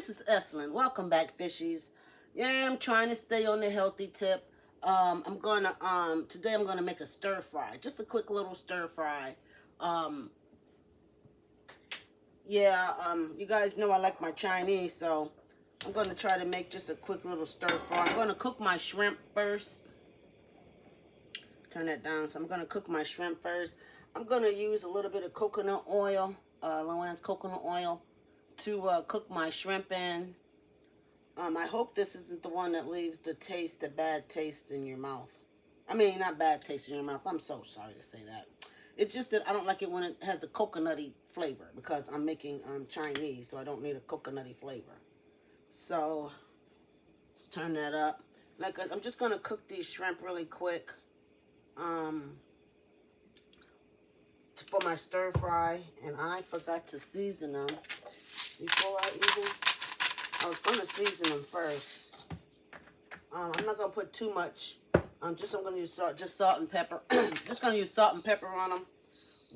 this is Estlin. Welcome back, fishies. Yeah, I'm trying to stay on the healthy tip. Today I'm gonna make a stir fry. Just a quick little stir fry. Um, you guys know I like my Chinese, so I'm gonna try to make just a quick little stir fry. I'm gonna cook my shrimp first. Turn that down. So I'm gonna cook my shrimp first. I'm gonna use a little bit of coconut oil, Luann's coconut oil, to cook my shrimp in. I hope this isn't the one that leaves the bad taste in your mouth. I mean, not bad taste in your mouth. I'm so sorry to say that. It's just that I don't like it when it has a coconutty flavor because I'm making Chinese, so I don't need a coconutty flavor. So, let's turn that up. I'm just going to cook these shrimp really quick for my stir fry, and I forgot to season them before I was going to season them first. I'm not going to put too much. I'm going to use salt and pepper. Just going to use salt and pepper on them.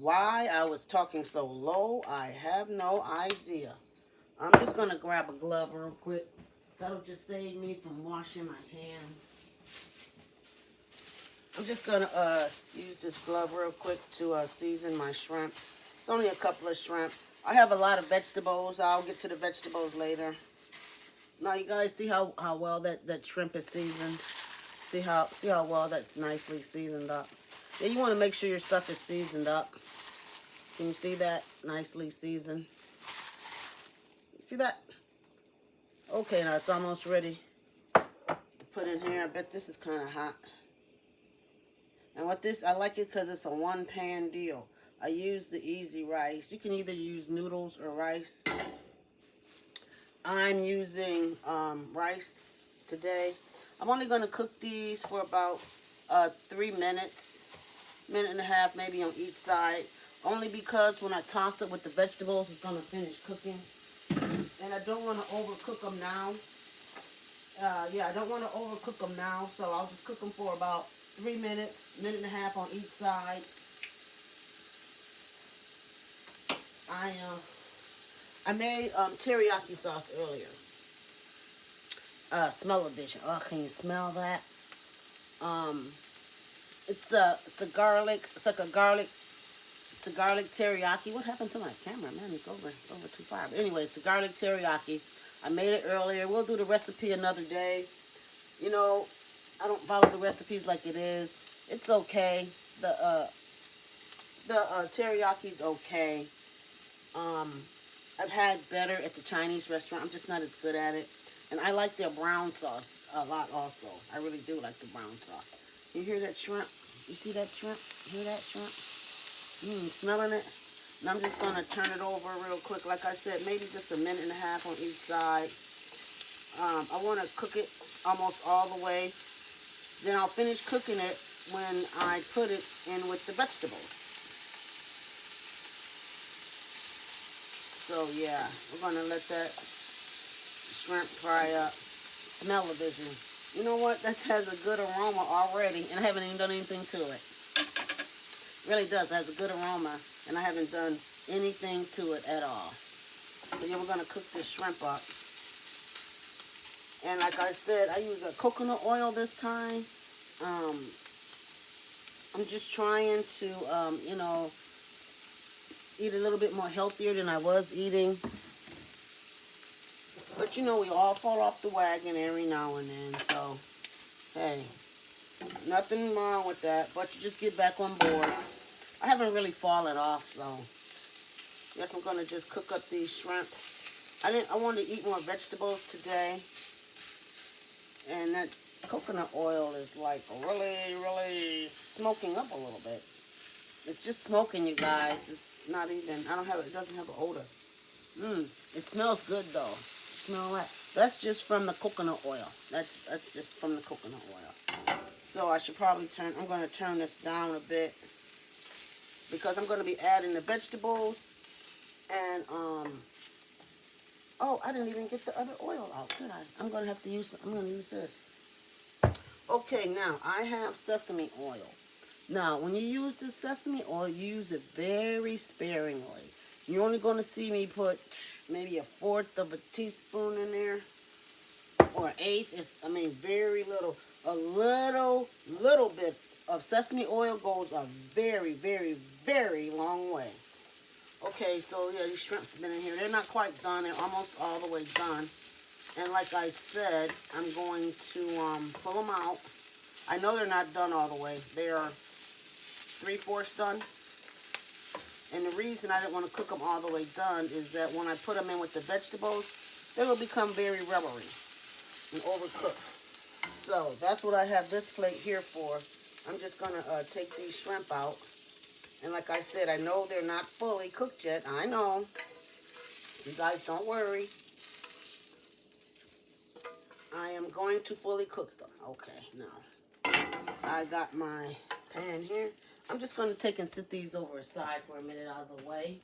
Why I was talking so low, I have no idea. I'm just going to grab a glove real quick. That'll just save me from washing my hands. I'm just going to use this glove real quick to season my shrimp. It's only a couple of shrimp. I have a lot of vegetables. I'll get to the vegetables later. Now you guys see how well that shrimp is seasoned. See how well that's nicely seasoned up. Yeah, you want to make sure your stuff is seasoned up. Can you see that? Nicely seasoned. You see that? Okay, now it's almost ready to put in here. I bet this is kind of hot. And I like it because it's a one-pan deal. I use the easy rice. You can either use noodles or rice. I'm using rice today. I'm only going to cook these for about 3 minutes, minute and a half maybe on each side. Only because when I toss it with the vegetables, it's going to finish cooking. And I don't want to overcook them now. I don't want to overcook them now, so I'll just cook them for about 3 minutes, minute and a half on each side. I made teriyaki sauce earlier. Smell-o-vision. Oh, can you smell that? It's a garlic teriyaki. What happened to my camera, man? It's over too far. But anyway, it's a garlic teriyaki. I made it earlier. We'll do the recipe another day. You know, I don't follow the recipes like it is. It's okay. The teriyaki's okay. I've had better at the Chinese restaurant. I'm just not as good at it. And I like their brown sauce a lot also. I really do like the brown sauce. You hear that shrimp? You see that shrimp? Hear that shrimp? Smelling it? And I'm just going to turn it over real quick. Like I said, maybe just a minute and a half on each side. I want to cook it almost all the way. Then I'll finish cooking it when I put it in with the vegetables. So yeah, we're going to let that shrimp fry up. Smell-o-vision. You know what? That has a good aroma already, and I haven't even done anything to it. It really does. It has a good aroma, and I haven't done anything to it at all. So yeah, we're going to cook this shrimp up. And like I said, I use a coconut oil this time. I'm just trying to, eat a little bit more healthier than I was eating. But you know, we all fall off the wagon every now and then. So, hey, nothing wrong with that. But you just get back on board. I haven't really fallen off, so guess I'm gonna just cook up these shrimp. I wanted to eat more vegetables today, and that coconut oil is like really smoking up a little bit. It's just smoking, you guys. It's not even. It doesn't have an odor. It smells good though. Smell that? That's just from the coconut oil. That's just from the coconut oil. So I should probably I'm going to turn this down a bit because I'm going to be adding the vegetables and oh, I didn't even get the other oil out, did I? I'm going to use this. Okay, now I have sesame oil. Now, when you use this sesame oil, you use it very sparingly. You're only going to see me put maybe a fourth of a teaspoon in there, or an eighth. It's, I mean, very little. A little bit of sesame oil goes a very, very, very long way. Okay, so yeah, these shrimps have been in here. They're not quite done. They're almost all the way done. And like I said, I'm going to pull them out. I know they're not done all the way. They are 3/4 done. And the reason I didn't want to cook them all the way done is that when I put them in with the vegetables, they will become very rubbery and overcooked. So that's what I have this plate here for. I'm just going to take these shrimp out. And like I said, I know they're not fully cooked yet. I know. You guys don't worry. I am going to fully cook them. Okay, now I got my pan here. I'm just going to take and sit these over aside for a minute out of the way.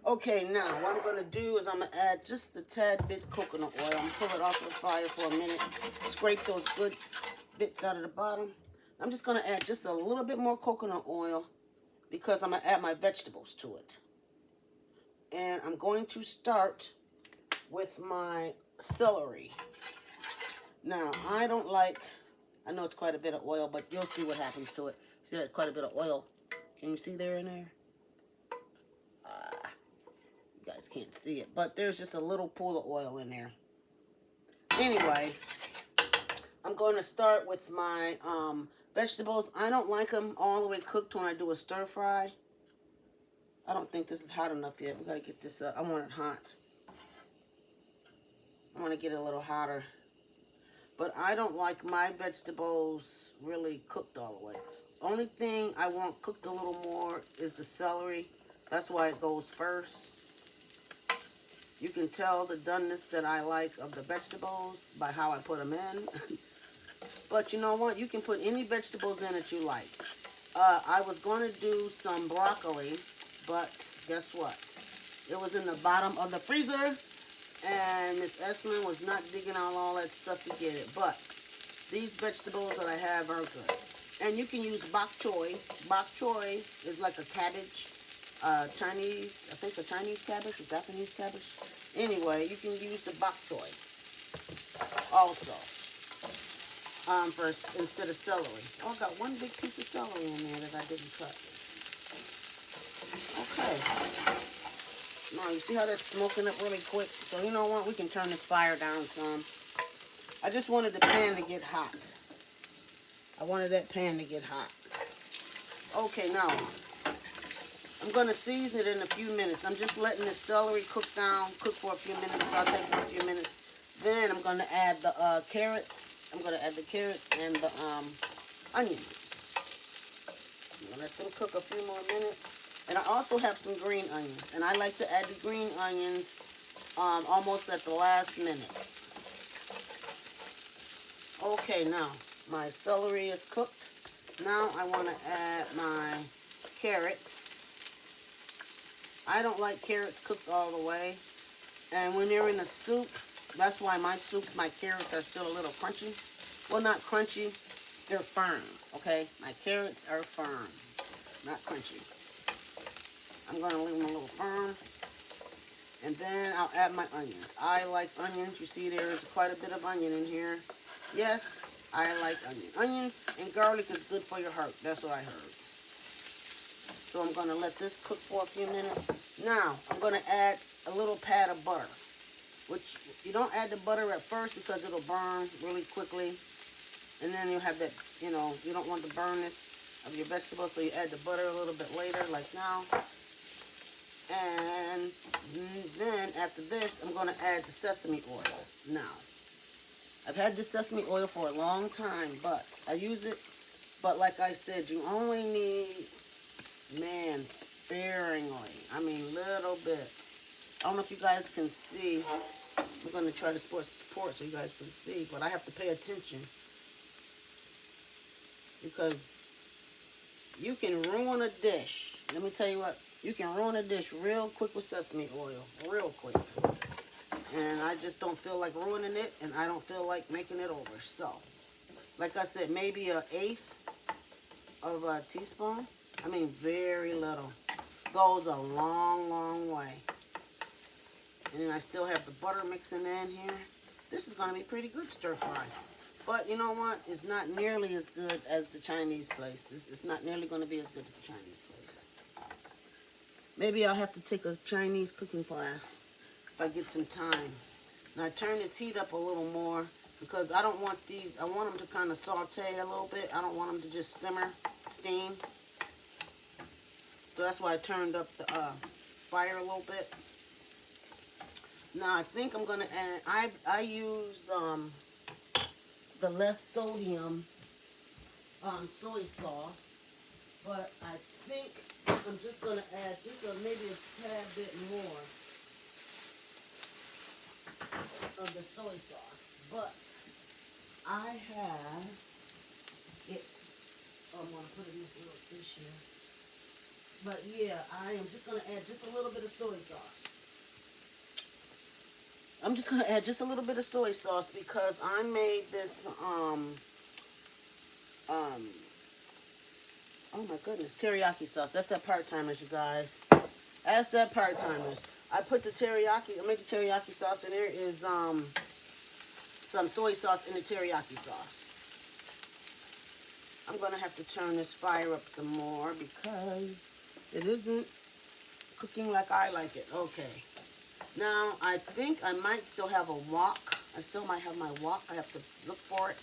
Okay, now what I'm going to do is I'm going to add just a tad bit coconut oil. I'm going to pull it off the fire for a minute. Scrape those good bits out of the bottom. I'm just going to add just a little bit more coconut oil because I'm going to add my vegetables to it. And I'm going to start with my celery. Now, I don't like, I know it's quite a bit of oil, but you'll see what happens to it. See that quite a bit of oil. Can you see there in there? You guys can't see it, but there's just a little pool of oil in there. Anyway, I'm going to start with my vegetables. I don't like them all the way cooked when I do a stir fry. I don't think this is hot enough yet. We got to get this up. I want it hot. I want to get it a little hotter. But I don't like my vegetables really cooked all the way. Only thing I want cooked a little more is the celery. That's why it goes first. You can tell the doneness that I like of the vegetables by how I put them in. But you know what? You can put any vegetables in that you like. I was going to do some broccoli, but guess what? It was in the bottom of the freezer. And Miss Esmond was not digging out all that stuff to get it. But these vegetables that I have are good. And you can use bok choy. Bok choy is like a cabbage. Chinese, I think a Chinese cabbage or Japanese cabbage. Anyway, you can use the bok choy also instead of celery. Oh, I got one big piece of celery in there that I didn't cut. Okay. Now, you see how that's smoking up really quick? So, you know what? We can turn this fire down some. I just wanted the pan to get hot. I wanted that pan to get hot. Okay, now, I'm going to season it in a few minutes. I'm just letting this celery cook for a few minutes. I'll take for a few minutes. Then I'm going to add the carrots. I'm going to add the carrots and the onions. I'm going to let them cook a few more minutes. And I also have some green onions. And I like to add the green onions almost at the last minute. Okay, now my celery is cooked. Now I want to add my carrots. I don't like carrots cooked all the way. And when they're in the soup, that's why my carrots are still a little crunchy. Well, not crunchy, they're firm, okay? My carrots are firm, not crunchy. I'm going to leave them a little firm. And then I'll add my onions. I like onions. You see there is quite a bit of onion in here. Yes, I like onion. Onion and garlic is good for your heart. That's what I heard. So I'm going to let this cook for a few minutes. Now, I'm going to add a little pat of butter. Which, you don't add the butter at first because it'll burn really quickly. And then you'll have that, you know, you don't want the burnness of your vegetables. So you add the butter a little bit later, like now. And then after this, I'm going to add the sesame oil. Now, I've had this sesame oil for a long time, but I use it. But like I said, you only need, man, sparingly. I mean, little bit. I don't know if you guys can see. I'm going to try to support so you guys can see, but I have to pay attention. Because you can ruin a dish. Let me tell you what. You can ruin a dish real quick with sesame oil. Real quick. And I just don't feel like ruining it. And I don't feel like making it over. So, like I said, maybe an eighth of a teaspoon. I mean, very little. Goes a long, long way. And then I still have the butter mixing in here. This is going to be pretty good stir fry. But you know what? It's not nearly as good as the Chinese place. It's not nearly going to be as good as the Chinese place. Maybe I'll have to take a Chinese cooking class if I get some time. Now I turn this heat up a little more because I don't want these, I want them to kind of saute a little bit. I don't want them to just simmer, steam. So that's why I turned up the fire a little bit. Now I think I'm going to add, I use the less sodium soy sauce, but I think I'm just going to add just maybe a tad bit more of the soy sauce. But I have it, I'm going to put it in this little dish here. But yeah, I am just going to add just a little bit of soy sauce. I'm just going to add just a little bit of soy sauce because I made this, oh my goodness, teriyaki sauce. That's that part-timers, you guys. That's that part-timers. I put the teriyaki, I made the teriyaki sauce, and there is some soy sauce in the teriyaki sauce. I'm going to have to turn this fire up some more because it isn't cooking like I like it. Okay. Now, I think I might still have a wok. I still might have my wok. I have to look for it.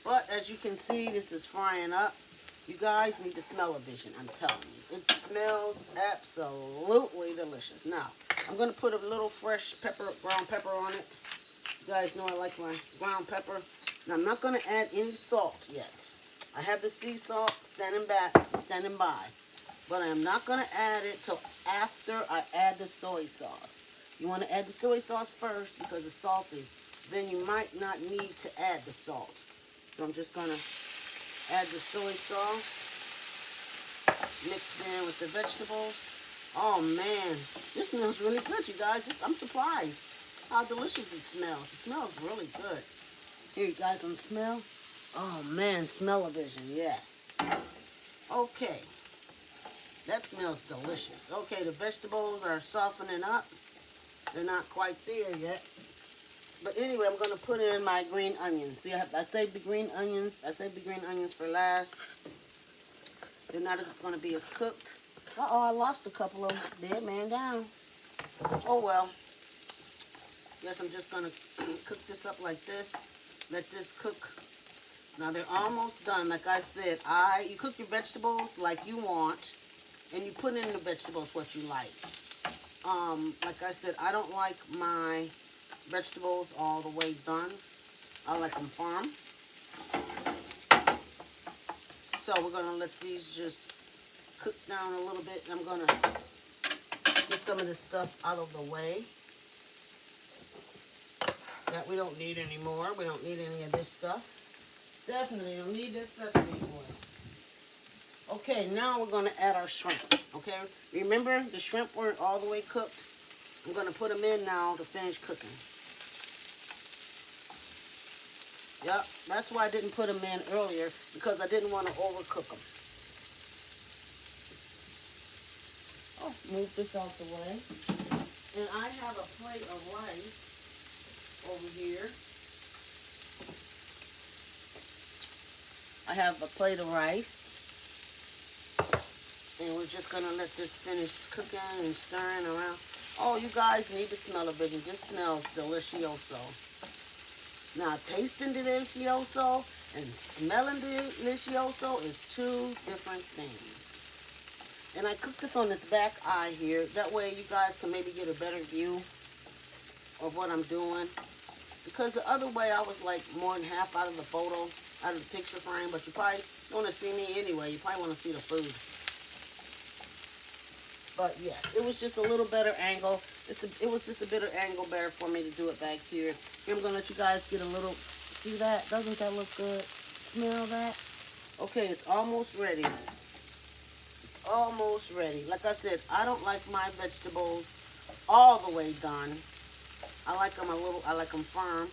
But as you can see, this is frying up. You guys need to smell-o-vision, I'm telling you. It smells absolutely delicious. Now, I'm going to put a little fresh pepper, ground pepper on it. You guys know I like my ground pepper. Now, I'm not going to add any salt yet. I have the sea salt standing by. But I am not going to add it till after I add the soy sauce. You want to add the soy sauce first because it's salty. Then you might not need to add the salt. So I'm just going to add the soy sauce. Mix in with the vegetables. Oh man, this smells really good, you guys. I'm surprised how delicious it smells. It smells really good. Here, you guys, want to smell? Oh man, smell-o-vision, yes. Okay. That smells delicious. Okay, the vegetables are softening up. They're not quite there yet. But anyway, I'm going to put in my green onions. See, I saved the green onions. I saved the green onions for last. They're not as going to be as cooked. Uh-oh, I lost a couple of them. Dead man down. Oh, well. Guess I'm just going to cook this up like this. Let this cook. Now, they're almost done. Like I said, you cook your vegetables like you want. And you put in the vegetables what you like. Like I said, I don't like my vegetables all the way done. I like them firm. So we're going to let these just cook down a little bit. I'm going to get some of this stuff out of the way that we don't need anymore. We don't need any of this stuff. Definitely don't need this sesame oil. Okay, now we're going to add our shrimp, okay? Remember, the shrimp weren't all the way cooked. I'm going to put them in now to finish cooking. Yep, that's why I didn't put them in earlier, because I didn't want to overcook them. Oh, move this out the way. And I have a plate of rice over here. I have a plate of rice. And we're just going to let this finish cooking and stirring around. Oh, you guys need to smell-o-vision. This smells delicioso. Now, tasting delicioso and smelling delicioso is two different things. And I cook this on this back eye here. That way you guys can maybe get a better view of what I'm doing. Because the other way I was like more than half out of the photo, out of the picture frame. But you probably don't want to see me anyway. You probably want to see the food. But yes, it was just a little better angle. It was just a better angle better for me to do it back here. Here I'm going to let you guys get a little, see that? Doesn't that look good? Smell that? Okay, it's almost ready. It's almost ready. Like I said, I don't like my vegetables all the way done. I like them I like them firm.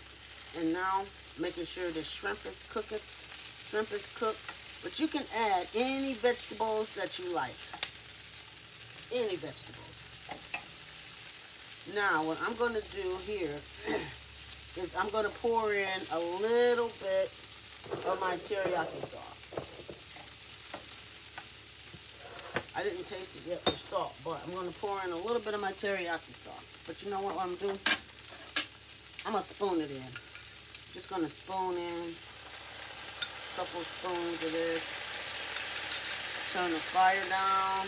And now, making sure the shrimp is cooking. Shrimp is cooked. But you can add any vegetables that you like. Any vegetables. Now, what I'm going to do here is I'm going to pour in a little bit of my teriyaki sauce. I didn't taste it yet for salt, but I'm going to pour in a little bit of my teriyaki sauce. But you know what I'm doing? I'm going to spoon it in. Just going to spoon in a couple spoons of this. Turn the fire down.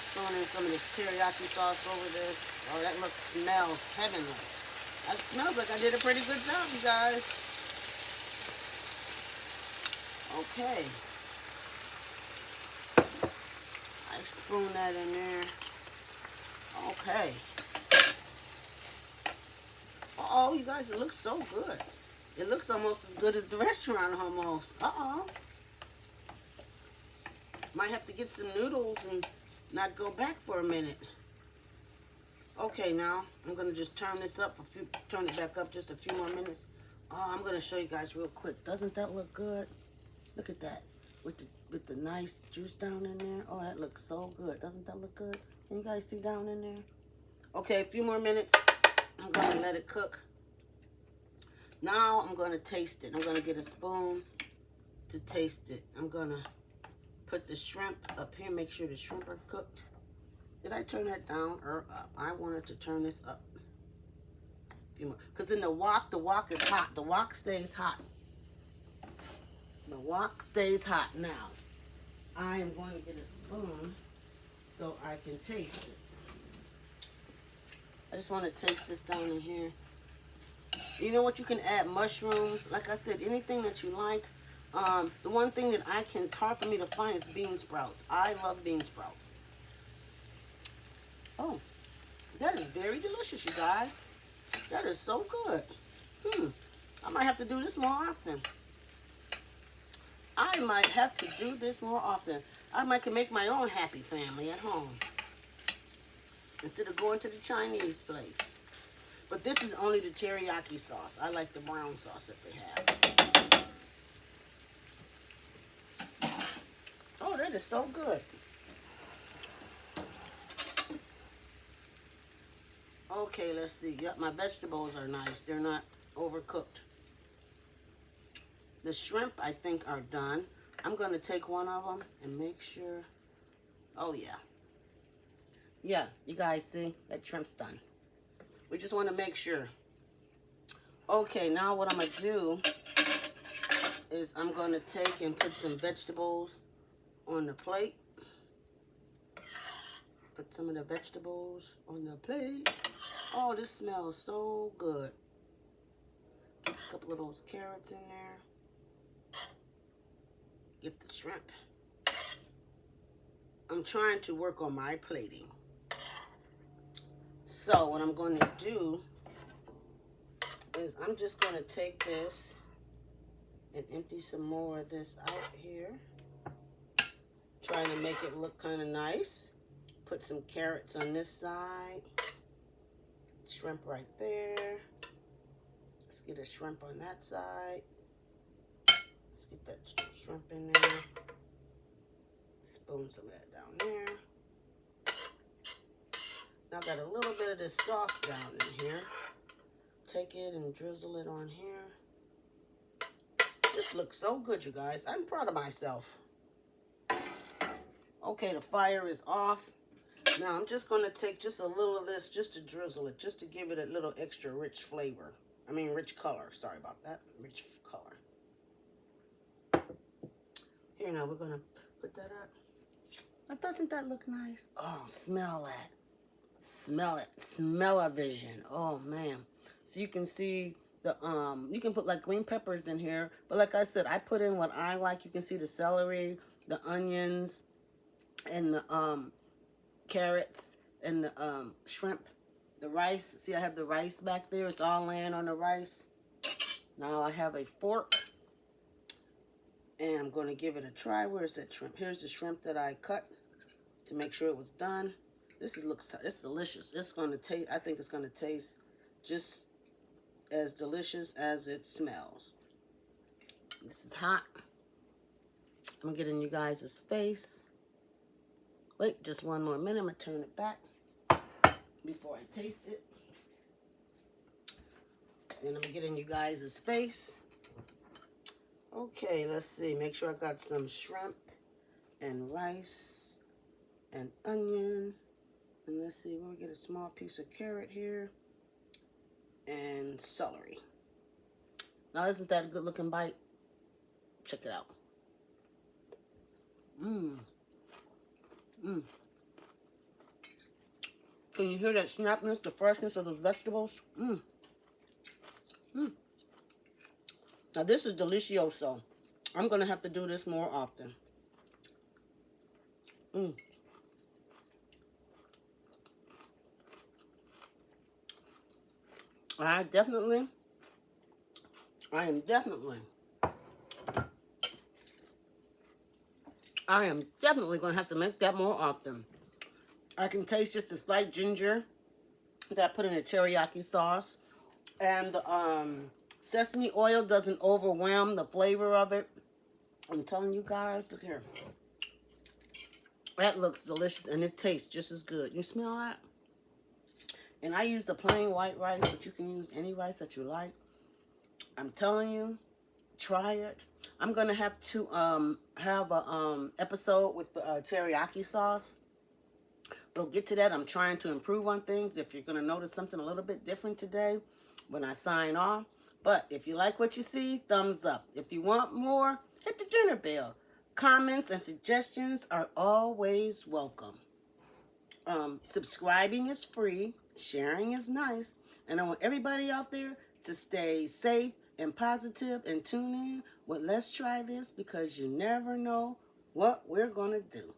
Spoon in some of this teriyaki sauce over this. Oh, that smells heavenly. That smells like I did a pretty good job, you guys. Okay. I spoon that in there. Okay. Uh-oh, you guys, it looks so good. It looks almost as good as the restaurant almost. Uh-oh. Might have to get some noodles and not go back for a minute. Okay, now I'm going to just turn this up, turn it back up just a few more minutes. Oh, I'm going to show you guys real quick. Doesn't that look good? Look at that. With the nice juice down in there. Oh, that looks so good. Doesn't that look good? Can you guys see down in there? Okay, a few more minutes. I'm going to let it cook. Now I'm going to taste it. I'm going to get a spoon to taste it. I'm going to put the shrimp up here. Make sure the shrimp are cooked. Did I turn that down or up? I wanted to turn this up. Because in the wok is hot. The wok stays hot. The wok stays hot. Now, I am going to get a spoon so I can taste it. I just want to taste this down in here. You know what? You can add mushrooms. Like I said, anything that you like. The one thing that it's hard for me to find is bean sprouts. I love bean sprouts. Oh, that is very delicious, you guys. That is so good. I might have to do this more often. I might have to do this more often. I might can make my own happy family at home instead of going to the Chinese place. But this is only the teriyaki sauce. I like the brown sauce that they have. Oh, that is so good. Okay, let's see. Yep, my vegetables are nice. They're not overcooked. The shrimp, I think, are done. I'm going to take one of them and make sure. Oh, yeah. Yeah, you guys see? That shrimp's done. We just want to make sure. Okay, now what I'm going to do is I'm going to take and put some vegetables on the plate. Put some of the vegetables on the plate. Oh, this smells so good. Get a couple of those carrots in there. Get the shrimp. I'm trying to work on my plating. So what I'm going to do is I'm just going to take this and empty some more of this out here. Trying to make it look kind of nice. Put some carrots on this side. Shrimp right there. Let's get a shrimp on that side. Let's get that shrimp in there. Spoon some of that down there. Now I got a little bit of this sauce down in here. Take it and drizzle it on here. This looks so good, you guys. I'm proud of myself. Okay, the fire is off. Now I'm just going to take just a little of this just to drizzle it, just to give it a little extra rich flavor. I mean rich color. Sorry about that. Rich color. Here now, we're going to put that up. Now, doesn't that look nice? Oh, smell that. Smell it. Smell-o-vision. Oh, man. So you can see the, you can put like green peppers in here. But like I said, I put in what I like. You can see the celery, the onions, and the carrots, and the shrimp, the rice. See, I have the rice back there. It's all laying on the rice. Now I have a fork. And I'm going to give it a try. Where's that shrimp? Here's the shrimp that I cut to make sure it was done. It's delicious. It's going to taste, I think it's going to taste just as delicious as it smells. This is hot. I'm going to get in you guys' face. Wait, just one more minute. I'm going to turn it back before taste it. Then I'm gonna get in you guys' face. Okay, let's see. Make sure I got some shrimp and rice and onion. And let's see, we'll get a small piece of carrot here and celery. Now, isn't that a good looking bite? Check it out. Mmm. Mmm. Can you hear that snappiness, the freshness of those vegetables? Mmm. Mmm. Now, this is delicioso. I'm going to have to do this more often. Mmm. I am definitely going to have to make that more often. I can taste just a slight ginger that I put in a teriyaki sauce. And the sesame oil doesn't overwhelm the flavor of it. I'm telling you guys, look here. That looks delicious and it tastes just as good. You smell that? And I use the plain white rice, but you can use any rice that you like. I'm telling you, try it. I'm gonna have to have a episode with the teriyaki sauce. We'll get to that. I'm trying to improve on things. If you're gonna notice something a little bit different today when I sign off. But if you like what you see, thumbs up. If you want more, hit the dinner bell. Comments and suggestions are always welcome. Subscribing is free. Sharing is nice. And I want everybody out there to stay safe and positive and tune in with Let's Try This, because you never know what we're going to do.